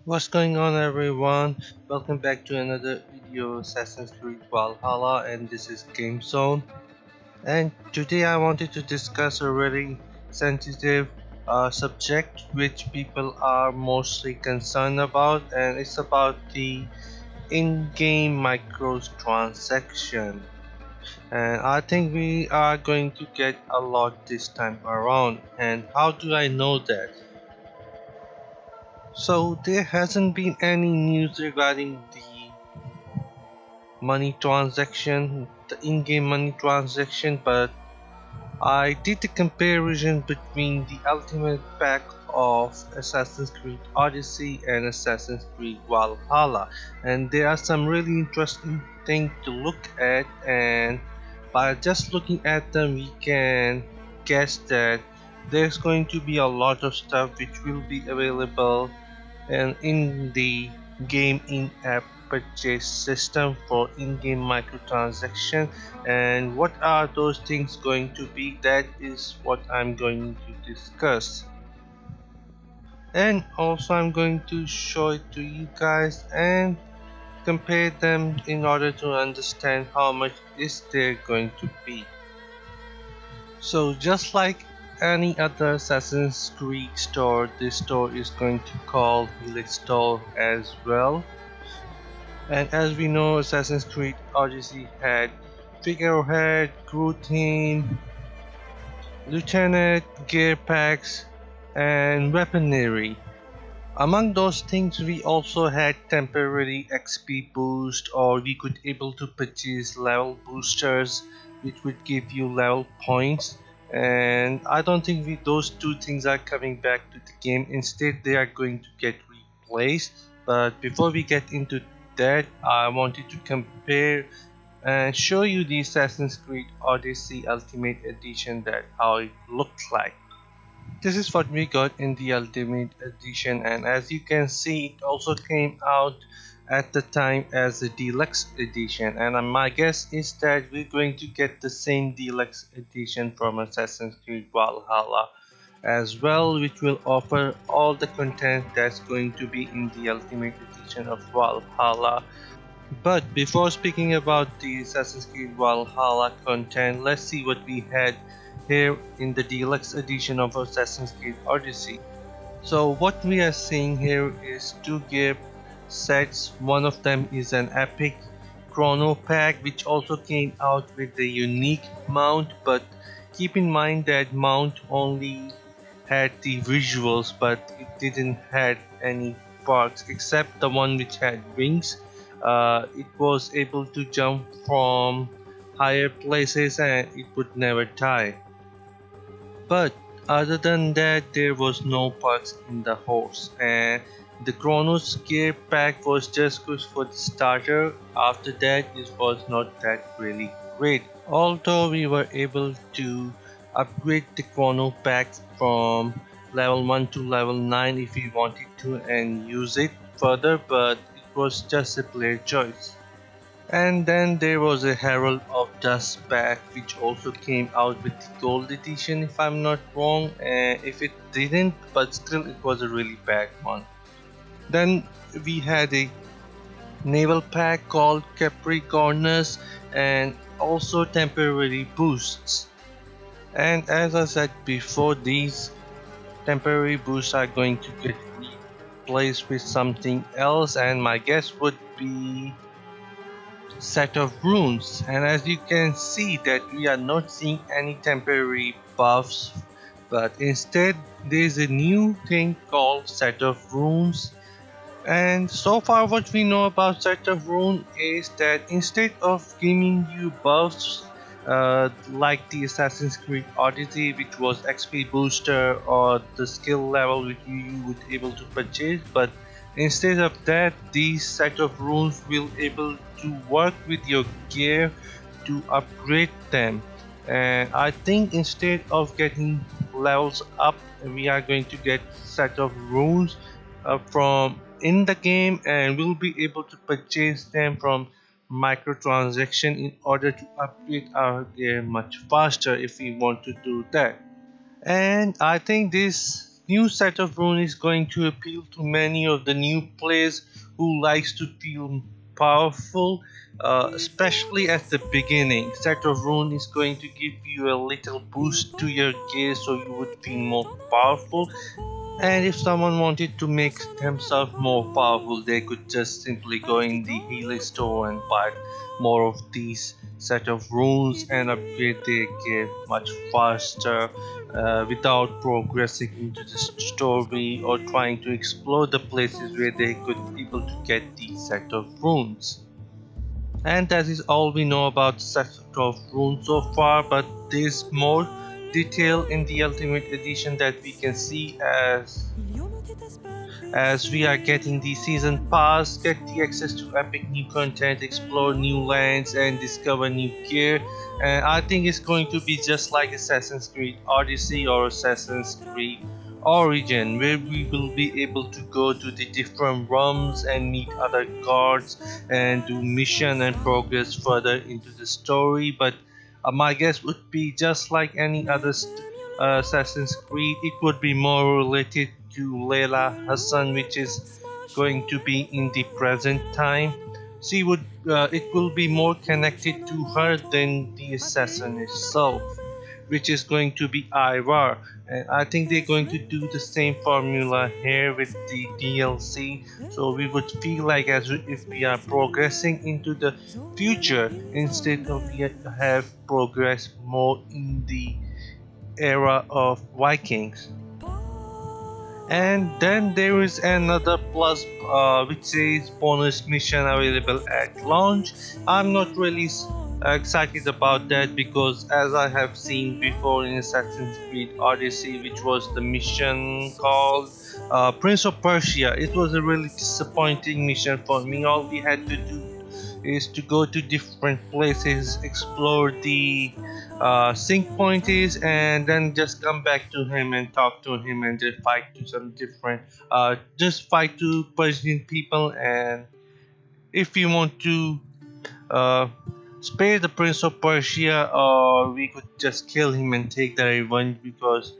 What's going on, everyone? Welcome back to another video of Assassin's Creed Valhalla, and this is GameZone. And today I wanted to discuss a very sensitive subject which people are mostly concerned about, and it's about the in-game microtransaction. And I think we are going to get a lot this time around. And how do I know that? So there hasn't been any news regarding the money transaction, the in-game money transaction, but I did a comparison between the Ultimate Pack of Assassin's Creed Odyssey and Assassin's Creed Valhalla, and there are some really interesting things to look at, and by just looking at them we can guess that there's going to be a lot of stuff which will be available and in the game in-app purchase system for in-game microtransaction. And what are those things going to be? That is what I'm going to discuss, and also I'm going to show it to you guys and compare them in order to understand how much is there going to be. So just like any other Assassin's Creed store, this store is going to call Helix Store as well. And as we know, Assassin's Creed Odyssey had figurehead, crew team, lieutenant, gear packs, and weaponry. Among those things, we also had temporary XP boost, or we could able to purchase level boosters, which would give you level points. And I don't think those two things are coming back to the game. Instead, they are going to get replaced. But before we get into that, I wanted to compare and show you the Assassin's Creed Odyssey Ultimate Edition, that how it looked like. This is what we got in the Ultimate Edition, and as you can see, it also came out at the time as a deluxe edition, and my guess is that we're going to get the same deluxe edition from Assassin's Creed Valhalla as well, which will offer all the content that's going to be in the Ultimate Edition of Valhalla. But before speaking about the Assassin's Creed Valhalla content, let's see what we had here in the deluxe edition of Assassin's Creed Odyssey. So what we are seeing here is two gear sets. One of them is an epic chrono pack, which also came out with a unique mount, but keep in mind that mount only had the visuals, but it didn't had any parts except the one which had wings. It was able to jump from higher places and it would never die. But other than that, there was no parts in the horse, and the Chronos gear pack was just good for the starter. After that, it was not that really great. Although we were able to upgrade the Chrono pack from level 1 to level 9 if we wanted to and use it further, but it was just a player choice. And then there was a Herald of Dust pack which also came out with the gold edition if I'm not wrong, and if it didn't, but still it was a really bad one. Then we had a naval pack called Capricornus and also temporary boosts. And as I said before, these temporary boosts are going to get replaced with something else, and my guess would be set of runes. And as you can see that we are not seeing any temporary buffs, but instead there's a new thing called set of runes. And so far what we know about set of rune is that instead of giving you buffs like the Assassin's Creed Odyssey, which was XP booster or the skill level which you would able to purchase, but instead of that, these set of runes will able to work with your gear to upgrade them. And I think instead of getting levels up, we are going to get set of runes from in the game, and we'll be able to purchase them from microtransaction in order to upgrade our gear much faster if we want to do that. And I think this new set of rune is going to appeal to many of the new players who likes to feel powerful, especially at the beginning. Set of rune is going to give you a little boost to your gear so you would feel more powerful. And if someone wanted to make themselves more powerful, they could just simply go in the healer store and buy more of these set of runes and upgrade their gear much faster, without progressing into the story or trying to explore the places where they could able to get these set of runes. And that is all we know about set of runes so far, but there's more detail in the Ultimate Edition that we can see as we are getting the season pass, get the access to epic new content, explore new lands and discover new gear. And I think it's going to be just like Assassin's Creed Odyssey or Assassin's Creed Origin, where we will be able to go to the different realms and meet other gods and do mission and progress further into the story. But my guess would be just like any other Assassin's Creed, it would be more related to Layla Hassan, which is going to be in the present time. It will be more connected to her than the assassin itself, which is going to be Ivar. And I think they're going to do the same formula here with the DLC, so we would feel like as if we are progressing into the future instead of we have progressed more in the era of Vikings. And then there is another plus, which says bonus mission available at launch. I'm not really excited about that because, as I have seen before in Assassin's Creed Odyssey, which was the mission called Prince of Persia, it was a really disappointing mission for me. All we had to do is to go to different places, explore the sync point is, and then just come back to him and talk to him and just fight to some different, just fight to Persian people. And if you want to uh, spare the Prince of Persia, or we could just kill him and take the revenge because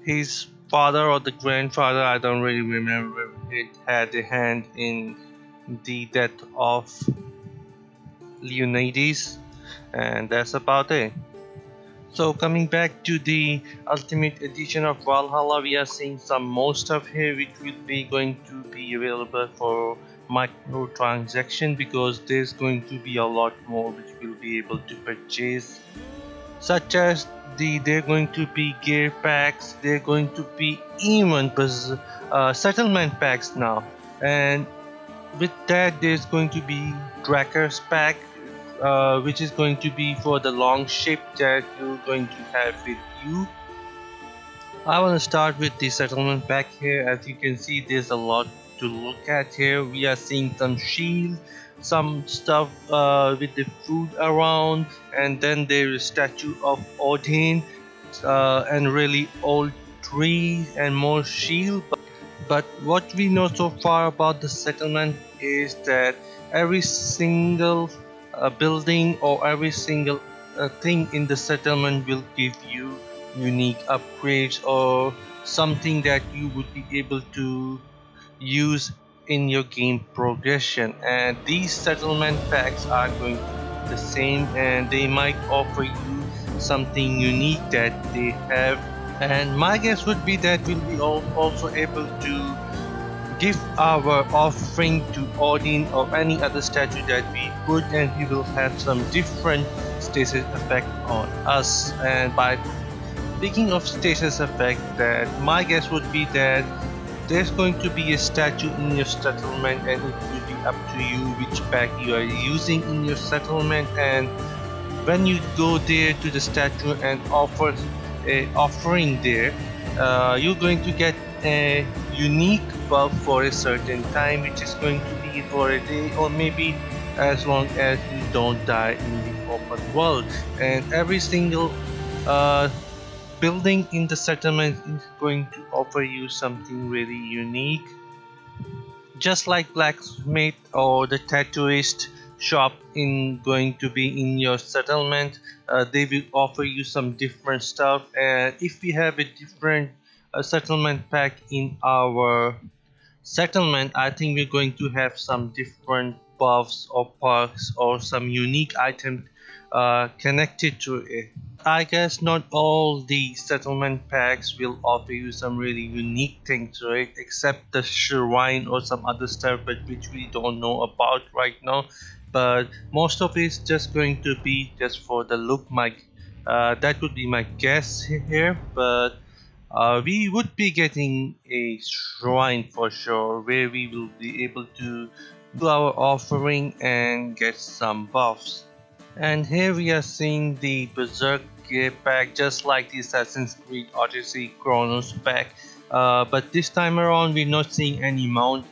his father or the grandfather, I don't really remember, it had a hand in the death of Leonidas, and that's about it. So coming back to the Ultimate Edition of Valhalla, we are seeing some more stuff here which will be going to be available for microtransaction, because there's going to be a lot more which we'll be able to purchase, such as they're going to be gear packs, they're going to be even settlement packs now, and with that there's going to be Drakkars pack, which is going to be for the long ship that you're going to have with you. I want to start with the settlement pack here. As you can see, there's a lot to look at here. We are seeing some shield, some stuff with the food around, and then there is statue of Odin, and really old trees and more shield. But what we know so far about the settlement is that every single building or every single thing in the settlement will give you unique upgrades or something that you would be able to use in your game progression. And these settlement packs are going to be the same, and they might offer you something unique that they have. And my guess would be that we'll be also able to give our offering to Odin or any other statue that we put, and he will have some different status effect on us. And by speaking of status effect, that my guess would be that there's going to be a statue in your settlement, and it will be up to you which pack you are using in your settlement. And when you go there to the statue and offer a offering there, you're going to get a unique buff for a certain time, which is going to be for a day or maybe as long as you don't die in the open world. And every single building in the settlement is going to offer you something really unique, just like blacksmith or the tattooist shop in going to be in your settlement. They will offer you some different stuff, and if we have a different a settlement pack in our settlement, I think we're going to have some different buffs or perks or some unique item connected to it. I guess not all the settlement packs will offer you some really unique things, right? Except the shrine or some other stuff, but which we don't know about right now. But most of it's just going to be just for the look. That would be my guess here, but we would be getting a shrine for sure, where we will be able to do our offering and get some buffs. And here we are seeing the Berserk gear pack, just like the Assassin's Creed Odyssey Chronos pack. But this time around, we're not seeing any mount.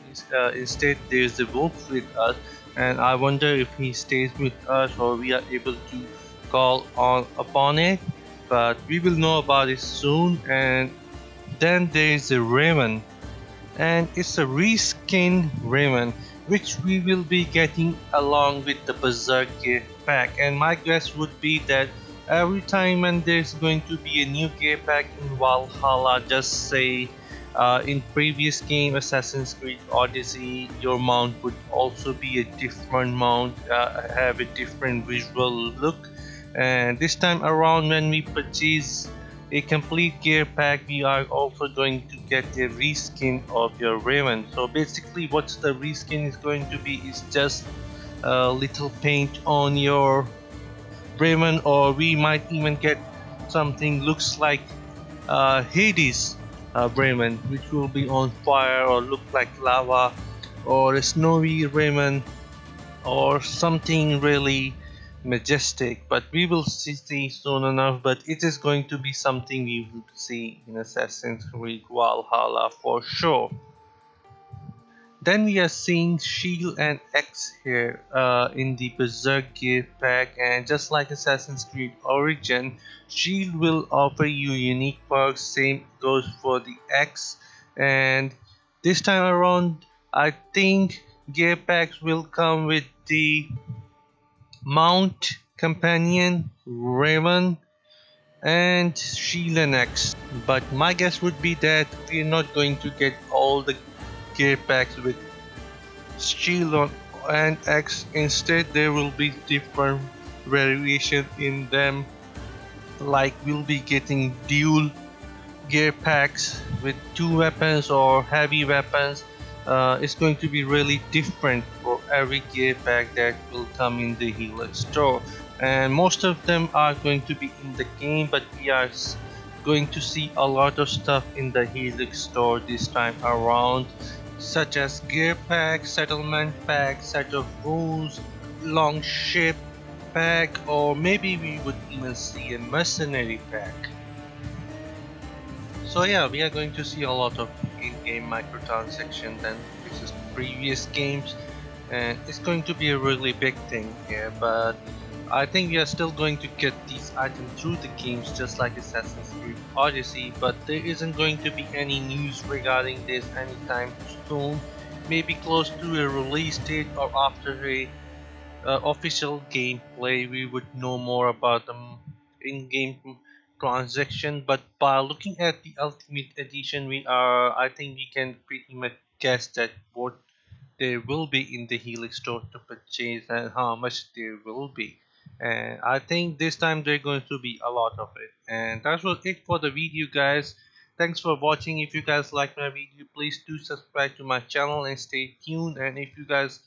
Instead, there's the wolf with us, and I wonder if he stays with us or we are able to call on upon it. But we will know about it soon. And then there's the Raven, and it's a reskin Raven, which we will be getting along with the Berserk gear pack. And my guess would be that every time when there's going to be a new gear pack in Valhalla, just say in previous game Assassin's Creed Odyssey, your mount would also be a different mount, have a different visual look. And this time around, when we purchase a complete gear pack, we are also going to get a reskin of your Raven. So basically what the reskin is going to be is just a little paint on your Raven, or we might even get something looks like Hades Raven, which will be on fire or look like lava, or a snowy Raven, or something really majestic. But we will see soon enough. But it is going to be something we will see in Assassin's Creed Valhalla for sure. Then we are seeing Shield and X here in the Berserk gear pack, and just like Assassin's Creed Origin, Shield will offer you unique perks. Same goes for the X, and this time around, I think gear packs will come with the Mount, Companion, Raven, and Shield and X. But my guess would be that we're not going to get all the gear packs with Shield and X. Instead, there will be different variation in them. Like we'll be getting dual gear packs with two weapons or heavy weapons. It's going to be really different for every gear pack that will come in the Helix store, and most of them are going to be in the game, but we are going to see a lot of stuff in the Helix store this time around, such as gear pack, settlement pack, set of rules, long ship pack, or maybe we would even see a mercenary pack. So yeah, we are going to see a lot of in-game microtransaction than versus previous games, and it's going to be a really big thing here. But I think we are still going to get these items through the games, just like Assassin's Creed Odyssey. But there isn't going to be any news regarding this anytime soon. Maybe close to a release date or after a official gameplay, we would know more about the in-game transaction. But by looking at the Ultimate Edition, I think we can pretty much guess that what there will be in the Helix store to purchase and how much there will be. And I think this time there going to be a lot of it. And that was it for the video, guys. Thanks for watching. If you guys like my video, please do subscribe to my channel and stay tuned. And if you guys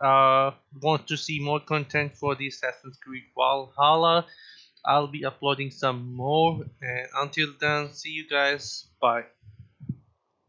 want to see more content for the Assassin's Creed Valhalla, I'll be uploading some more. And until then, see you guys. Bye.